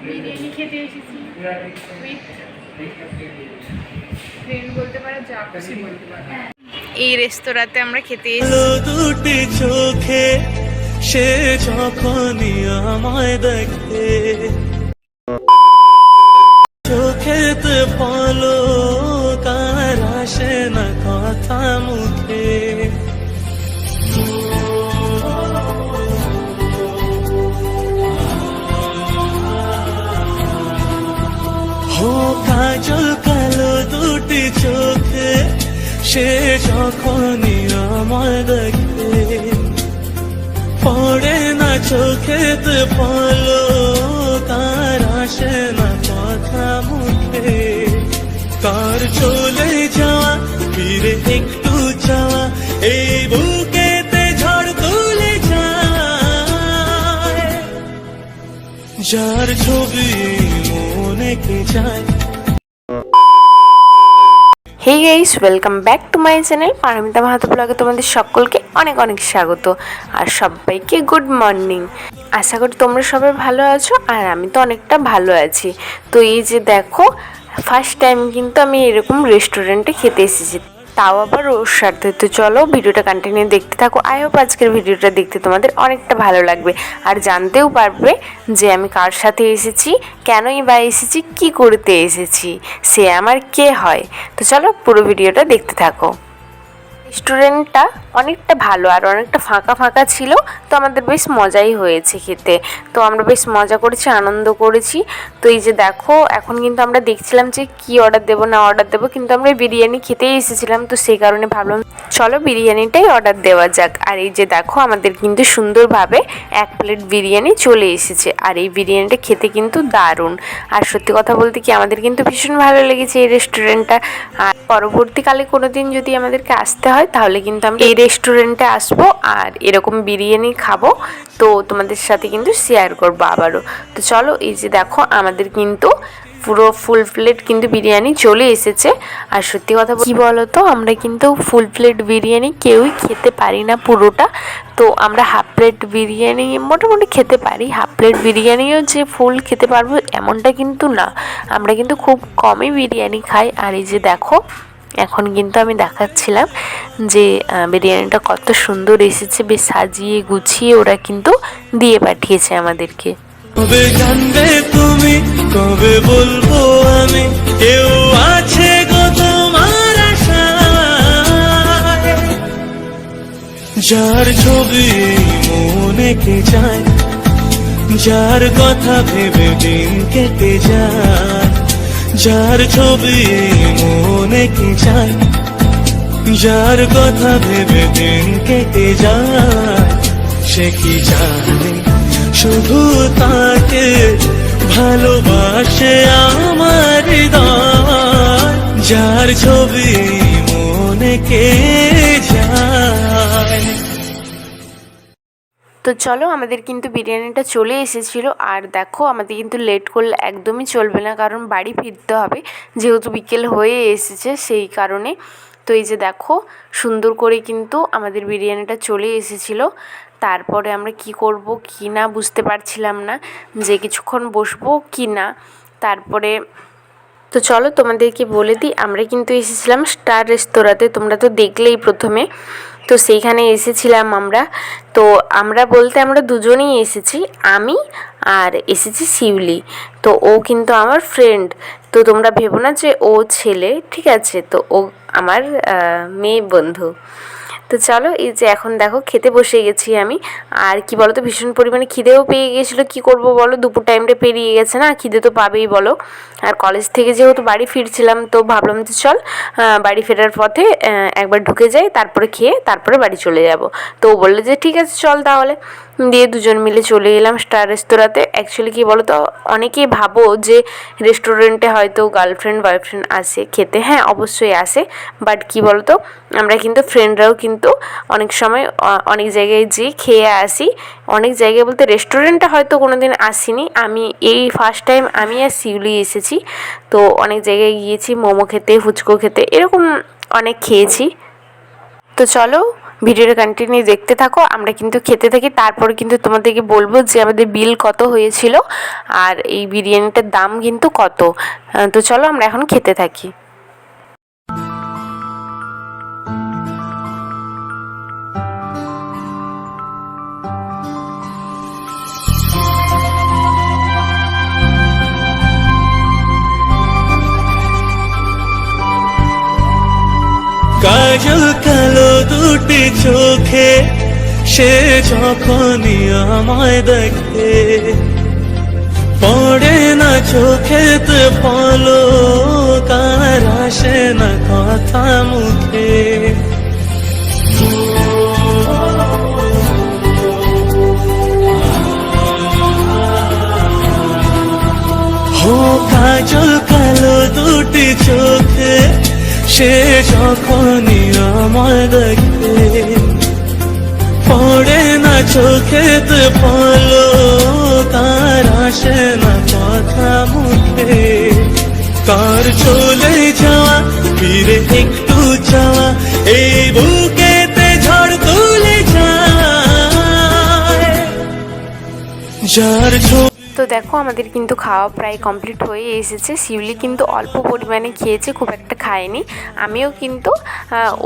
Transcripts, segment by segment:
বিরিয়ানি খেতে এসেছি ট্রেন বলতে পারে, যা খুশি বলতে পারে। এই রেস্তোরাঁতে আমরা খেতে এসেছি। দুটি চোখে সে যখনই আমায় দেখে, চোখেতে পলক আর আসে না কথা মুখে। হো কাজল কালো দুটি চোখে সে যখনই আমায় দেখে, পড়ে না চোখেতে পলক আর আসে না কথা মুখে। কার চলে যাওয়া ফিরে একটু চাওয়া, এই বুকেতে ঝড় তুলে যায়, যার ছবি মনে কে যায়। Hey guys, welcome back to my channel Paramita Mahato ব্লগে তোমাদের সকলকে অনেক অনেক স্বাগত আর সবাইকে গুড মর্নিং। আশা করি তোমরা সবাই ভালো আছো আর আমি তো অনেকটা ভালো আছি। তো এই যে দেখো, ফার্স্ট টাইম কিন্তু আমি এরকম রেস্টুরেন্টে খেতে এসেছি, তাও আবার ওর সাথে। তো চলো ভিডিওটা কন্টিনিউ দেখতে থাকো। আই হোপ আজকের ভিডিওটা দেখতে তোমাদের অনেকটা ভালো লাগবে আর জানতেও পারবে যে আমি কার সাথে এসেছি, কেনই বা এসেছি, কি করতে এসেছি, সে আমার কে হয়। তো চলো পুরো ভিডিওটা দেখতে থাকো। রেস্টুরেন্টটা অনেকটা ভালো আর অনেকটা ফাঁকা ফাঁকা ছিল, তো আমাদের বেশ মজাই হয়েছে খেতে। তো আমরা বেশ মজা করেছি, আনন্দ করেছি। তো এই যে দেখো, এখন কিন্তু আমরা দেখছিলাম যে কি অর্ডার দেবো না অর্ডার দেবো, কিন্তু আমরা বিরিয়ানি খেতেই এসেছিলাম, তো সেই কারণে ভাবলাম চলো বিরিয়ানিটাই অর্ডার দেওয়া যাক। আর এই যে দেখো, আমাদের কিন্তু সুন্দরভাবে 1 প্লেট বিরিয়ানি চলে এসেছে আর এই বিরিয়ানিটা খেতে কিন্তু দারুণ। আর সত্যি কথা বলতে কি, আমাদের কিন্তু ভীষণ ভালো লেগেছে এই রেস্টুরেন্টটা। আর পরবর্তীকালে কোনো দিন যদি আমাদেরকে আসতে হয় তাহলে কিন্তু আমরা এই রেস্টুরেন্টে আসবো আর এরকম বিরিয়ানি খাবো, তো তোমাদের সাথে কিন্তু শেয়ার করবো আবারও। তো চলো, এই যে দেখো আমাদের কিন্তু পুরো ফুল প্লেট কিন্তু বিরিয়ানি চলে এসেছে। আর সত্যি কথা কি বলো তো, আমরা কিন্তু ফুল প্লেট বিরিয়ানি কেউই খেতে পারি না পুরোটা, তো আমরা হাফ প্লেট বিরিয়ানি মোটামুটি খেতে পারি। হাফ প্লেট বিরিয়ানিও যে ফুল খেতে পারবো এমনটা কিন্তু না, আমরা কিন্তু খুব কমই বিরিয়ানি খাই। আর এই যে দেখো, এখন কিন্তু আমি দেখাচ্ছিলাম যে বিরিয়ানিটা কত সুন্দর এসেছে, বেশ সাজিয়ে গুছিয়ে ওরা কিন্তু দিয়ে পাঠিয়েছে আমাদেরকে। কবে জানবে তুমি, কবে বলবো আমি, কেউ আছে গো তোমার আশায়, যার ছবি মনে কে যায়, যার কথা ভেবে দিন কেটে যায়, যার ছবি মনে কে যায়, যার কথা ভেবে দিন কেটে যায়, সে কি জানে শুধু তাকে ভালোবাসে আমার হৃদয়, যার ছবি মনে কে যায়। তো চলো, আমাদের কিন্তু বিরিয়ানিটা চলে এসেছিলো। আর দেখো, আমাদের কিন্তু লেট করলে একদমই চলবে না, কারণ বাড়ি ফিরতে হবে, যেহেতু বিকেল হয়ে এসেছে সেই কারণে। তো এই যে দেখো, সুন্দর করে কিন্তু আমাদের বিরিয়ানিটা চলে এসেছিলো। তারপরে আমরা কি করব কি না বুঝতে পারছিলাম না, যে কিছুক্ষণ বসবো কি না। তারপরে তো চলো তোমাদেরকে বলে দিই, আমরা কিন্তু এসেছিলাম স্টার রেস্তোরাঁতে, তোমরা তো দেখলেই প্রথমে। তো সেইখানে এসেছিলাম আমরা। তো আমরা বলতে আমরা দুজনেই এসেছি, আমি আর এসেছি শিউলি। তো ও কিন্তু আমার ফ্রেন্ড, তো তোমরা ভেবো না যে ও ছেলে, ঠিক আছে? তো ও আমার মেয়ে বন্ধু। তো চলো, এই যে এখন দেখো খেতে বসে গেছি আমি। আর কি বলো তো, ভীষণ পরিমাণে খিদেও পেয়ে গিয়েছিলো। কি করব বলো, দুপুর টাইমটা পেরিয়ে গেছে না, খিদে তো পাবেই বলো। আর কলেজ থেকে যেহেতু বাড়ি ফিরছিলাম, তো ভাবলাম যে চল বাড়ি ফেরার পথে একবার ঢুকে যাই, তারপরে খেয়ে তারপরে বাড়ি চলে যাব। তো ও বললো যে ঠিক আছে চল তাহলে। দিয়ে দুজন মিলে চলে এলাম স্টার রেস্তোরাঁতে। অ্যাকচুয়ালি কী বলো তো, অনেকেই ভাবো যে রেস্টুরেন্টে হয়তো গার্লফ্রেন্ড বয়ফ্রেন্ড আসে খেতে, হ্যাঁ অবশ্যই আসে, বাট কী বলো তো, আমরা কিন্তু ফ্রেন্ডরাও কিন্তু অনেক সময় অনেক জায়গায় যেয়ে খেয়ে আসি। অনেক জায়গায় বলতে রেস্টুরেন্টে হয়তো কোনো দিন আসিনি, আমি এই ফার্স্ট টাইম আমি আর শিউলি এসেছি। তো অনেক জায়গায় গিয়েছি মোমো খেতে, ফুচকো খেতে, এরকম অনেক খেয়েছি। তো চলো ভিডিওটা কন্টিনিউ দেখতে থাকো, আমরা কিন্তু খেতে থাকি, তারপরে কিন্তু তোমাদেরকে বলবো যে আমাদের বিল কত হয়েছিল আর এই বিরিয়ানিটার দাম কিন্তু কত। তো চলো আমরা এখন খেতে থাকি। কাজল কালো দুটি চোখে সে যখনই আমায় দেখে, পড়ে না চোখেতে পলক আর আসে না কথা মুখে। ও কাজল কালো দুটি চোখে সে যখনই আমায় দেখে, পড়ে না চোখেতে পলক আর আসে না কথা মুখে। কার চলে যাওয়া ফিরে একটু যাওয়া এই বুকেতে ঝড় তুলে যায়, যার তো দেখো আমাদের কিন্তু খাওয়া প্রায় কমপ্লিট হয়ে এসেছে। শিউলি কিন্তু অল্প পরিমাণে খেয়েছে, খুব একটা খায়নি। আমিও কিন্তু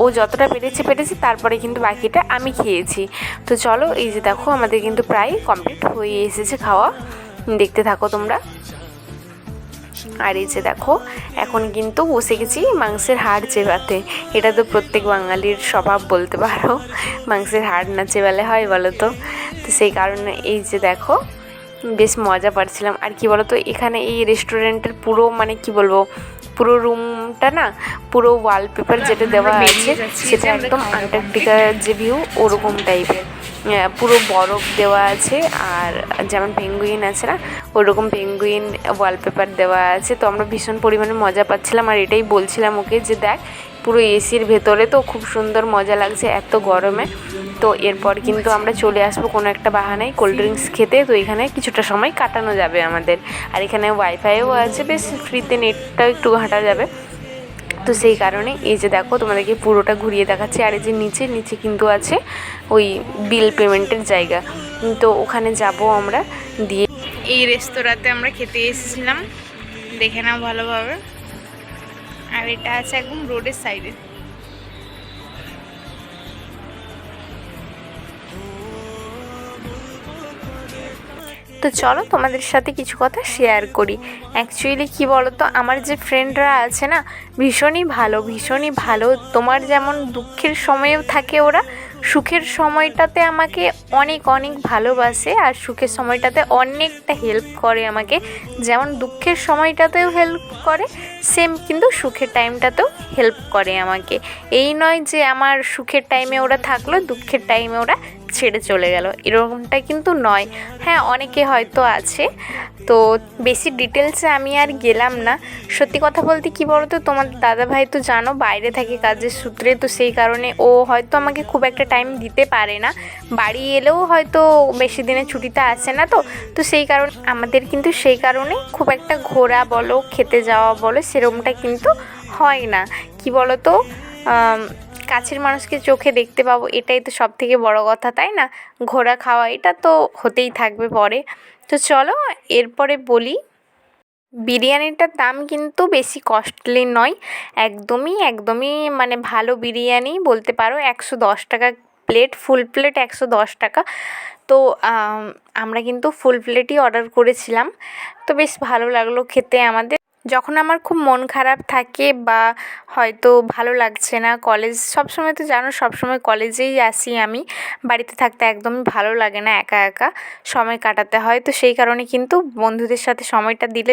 ও যতটা পেরেছে তারপরে কিন্তু বাকিটা আমি খেয়েছি। তো চলো এই যে দেখো আমাদের কিন্তু প্রায় কমপ্লিট হয়ে এসেছে খাওয়া, দেখতে থাকো তোমরা। আর এই যে দেখো এখন কিন্তু বসে গেছি মাংসের হাড় চেবাতে। এটা তো প্রত্যেক বাঙালির স্বভাব বলতে পারো, মাংসের হাড় না চেবালে হয় বলো তো। তো সেই কারণে এই যে দেখো বেশ মজা পাচ্ছিলাম। আর কি বলতো এখানে এই রেস্টুরেন্টের পুরো মানে কি বলবো, পুরো রুমটা না পুরো ওয়ালপেপার যেটা দেওয়া আছে সেটা একদম আন্টার্কটিকার যে ভিউ ওরকম টাইপের, পুরো বরফ দেওয়া আছে। আর যেমন পেঙ্গুইন আছে না ওরকম পেঙ্গুইন ওয়ালপেপার দেওয়া আছে। তো আমরা ভীষণ পরিমাণে মজা পাচ্ছিলাম। আর এটাই বলছিলাম ওকে যে দেখ পুরো এসির ভেতরে তো খুব সুন্দর মজা লাগছে এত গরমে। তো এরপর কিন্তু আমরা চলে আসবো কোনো একটা বাহানায় কোল্ড ড্রিঙ্কস খেতে। তো এখানে কিছুটা সময় কাটানো যাবে আমাদের। আর এখানে ওয়াইফাইও আছে, বেশ ফ্রিতে নেটটাও একটু ঘাঁটা যাবে। তো সেই কারণে এই যে দেখো তোমাদেরকে পুরোটা ঘুরিয়ে দেখাচ্ছি। আর এই যে নিচে কিন্তু আছে ওই বিল পেমেন্টের জায়গা, তো ওখানে যাব আমরা। দিয়ে এই রেস্তোরাঁতে আমরা খেতে এসেছিলাম, দেখে নাও ভালোভাবে। আর এটা আছে একদম রোডের সাইডে। তো চলো তোমাদের সাথে কিছু কথা শেয়ার করি। অ্যাকচুয়ালি কি বলো তো, আমার যে ফ্রেন্ডরা আছে না ভীষণই ভালো। তোমার যেমন দুঃখের সময়েও থাকে ওরা, সুখের সময়টাতে আমাকে অনেক ভালোবাসে, আর সুখের সময়টাতে অনেকটা হেল্প করে আমাকে। যেমন দুঃখের সময়টাতেও হেল্প করে, সেম কিন্তু সুখের টাইমটাতেও হেল্প করে আমাকে। এই নয় যে আমার সুখের টাইমে ওরা থাকলো, দুঃখের টাইমে ওরা ছেড়ে চলে গেল, এরকমটা কিন্তু নয়। হ্যাঁ অনেকে হয়তো আছে, তো বেশি ডিটেলসে আমি আর গেলাম না। সত্যি কথা বলতে কি বলতো, তোমাদের দাদাভাই তো জানো বাইরে থাকে কাজের সূত্রে, তো সেই কারণে ও হয়তো আমাকে খুব একটা টাইম দিতে পারে না। বাড়ি এলেও হয়তো বেশি দিনের ছুটিতে আসে না, তো সেই কারণে আমাদের কিন্তু সেই কারণে খুব একটা ঘোরা বলো খেতে যাওয়া বলো সেরকমটা কিন্তু হয় না। কি বলো তো, কাছের মানুষকে চোখে দেখতে পাবো এটাই তো সব থেকে বড় কথা, তাই না? ঘোরা খাওয়া এটা তো হতেই থাকবে পরে। তো চলো এরপরে বলি, বিরিয়ানিটার দাম কিন্তু বেশি কস্টলি নয়, একদমই মানে ভালো বিরিয়ানি বলতে পারো। 110 টাকা প্লেট, ফুল প্লেট 110 টাকা। তো আমরা কিন্তু ফুল প্লেটই অর্ডার করেছিলাম। তো বেশ ভালো লাগলো খেতে আমাদের। যখন আমার খুব মন খারাপ থাকে বা হয়তো ভালো লাগছে না, কলেজ সবসময় তো জানো সবসময় কলেজেই আসি আমি, বাড়িতে থাকতে একদমই ভালো লাগে না, একা সময় কাটাতে হয়। তো সেই কারণে কিন্তু বন্ধুদের সাথে সময়টা দিলে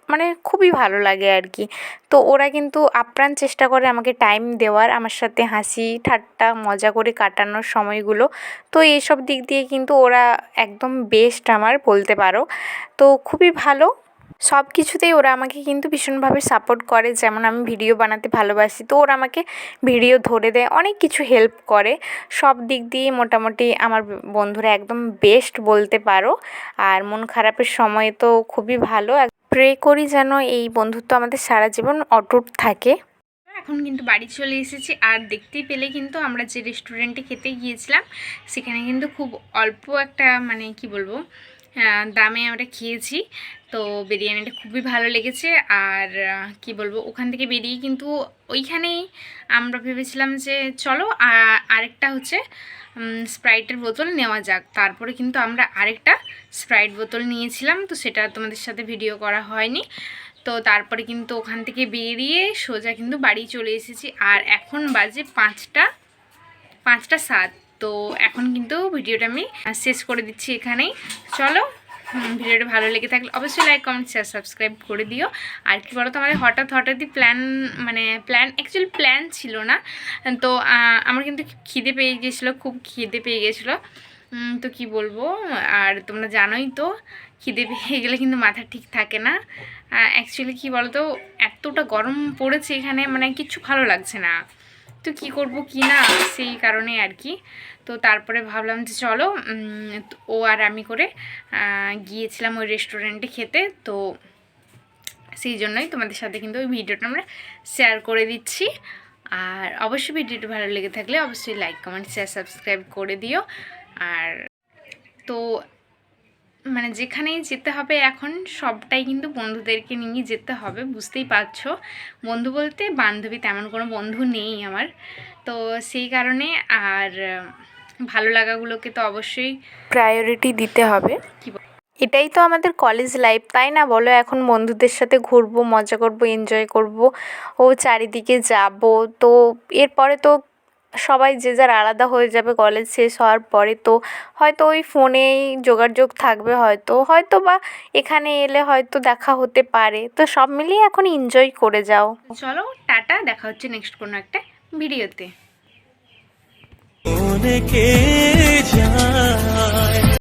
মানে খুবই ভালো লাগে আর কি। তো ওরা কিন্তু আপ্রাণ চেষ্টা করে আমাকে টাইম দেওয়ার, আমার সাথে হাসি ঠাট্টা মজা করে কাটানোর সময়গুলো। তো এইসব দিক দিয়ে কিন্তু ওরা একদম বেস্ট আমার বলতে পারো। তো খুবই ভালো, সব কিছুতেই ওরা আমাকে কিন্তু ভীষণভাবে সাপোর্ট করে। যেমন আমি ভিডিও বানাতে ভালোবাসি, তো ওরা আমাকে ভিডিও ধরে দেয়, অনেক কিছু হেল্প করে। সব দিক দিয়ে মোটামুটি আমার বন্ধুরা একদম বেস্ট বলতে পারো। আর মন খারাপের সময় তো খুবই ভালো। প্রে করি যেন এই বন্ধুত্ব আমাদের সারা জীবন অটুট থাকে। এখন কিন্তু বাড়ি চলে এসেছি। আর দেখতেই পেলে কিন্তু আমরা যে রেস্টুরেন্টে খেতে গিয়েছিলাম সেখানে কিন্তু খুব অল্প একটা মানে কি বলবো দামে আমরা খেয়েছি। তো বিরিয়ানিটা খুবই ভালো লেগেছে। আর কি বলবো, ওখান থেকে বেরিয়ে কিন্তু ওইখানেই আমরা ভেবেছিলাম যে চলো আরেকটা হচ্ছে স্প্রাইটের বোতল নেওয়া যাক। তারপরে কিন্তু আমরা আরেকটা স্প্রাইট বোতল নিয়েছিলাম, তো সেটা তোমাদের সাথে ভিডিও করা হয়নি। তো তারপরে কিন্তু ওখান থেকে বেরিয়ে সোজা কিন্তু বাড়ি চলে এসেছি। আর এখন বাজে 5টা 7। তো এখন কিন্তু ভিডিওটা আমি শেষ করে দিচ্ছি এখানেই। চলো, ভিডিওটা ভালো লেগে থাকলে অবশ্যই লাইক কমেন্ট শেয়ার সাবস্ক্রাইব করে দিও। আর কি বলো তো, আমাদের হঠাৎই অ্যাকচুয়ালি প্ল্যান ছিল না। তো আমার কিন্তু খিদে পেয়ে গেছিলো, খুব খিদে পেয়ে গেছিলো। তো কি বলবো, আর তোমরা জানোই তো খিদে পেয়ে গেলে কিন্তু মাথা ঠিক থাকে না। অ্যাকচুয়ালি কি বলো তো, এতটা গরম পড়েছে এখানে, মানে কিচ্ছু ভালো লাগছে না। তো কি করব কি না, সেই কারণে আর কি। তো তারপরে ভাবলাম যে চলো, ও আর আমি করে গিয়েছিলাম ওই রেস্টুরেন্টে খেতে। তো সেই জন্যই তোমাদের সাথে কিন্তু ওই ভিডিওটা আমরা শেয়ার করে দিচ্ছি। আর অবশ্যই ভিডিওটা ভালো লেগে থাকলে অবশ্যই লাইক কমেন্ট শেয়ার সাবস্ক্রাইব করে দিও। আর তো মানে যেখানেই যেতে হবে এখন সবটাই কিন্তু বন্ধুদেরকে নিয়ে যেতে হবে, বুঝতেই পারছো। বন্ধু বলতে বান্ধবী, তেমন কোনো বন্ধু নেই আমার। তো সেই কারণে আর ভালো লাগাগুলোকে তো অবশ্যই প্রায়োরিটি দিতে হবে। এটাই তো আমাদের কলেজ লাইফ, তাই না বলো? এখন বন্ধুদের সাথে ঘুরবো, মজা করব, এনজয় করব, ও চারিদিকে যাব। তো এরপরে তো সবাই যে যার আলাদা হয়ে যাবে কলেজ শেষ হওয়ার পরে। তো হয়তো ওই ফোনেই যোগাযোগ থাকবে, হয়তো বা এখানে এলে হয়তো দেখা হতে পারে। তো সব মিলিয়ে এখন এনজয় করে যাও। চলো টাটা, দেখা হচ্ছে নেক্সট কোনো একটা ভিডিওতে। অনেকে যায়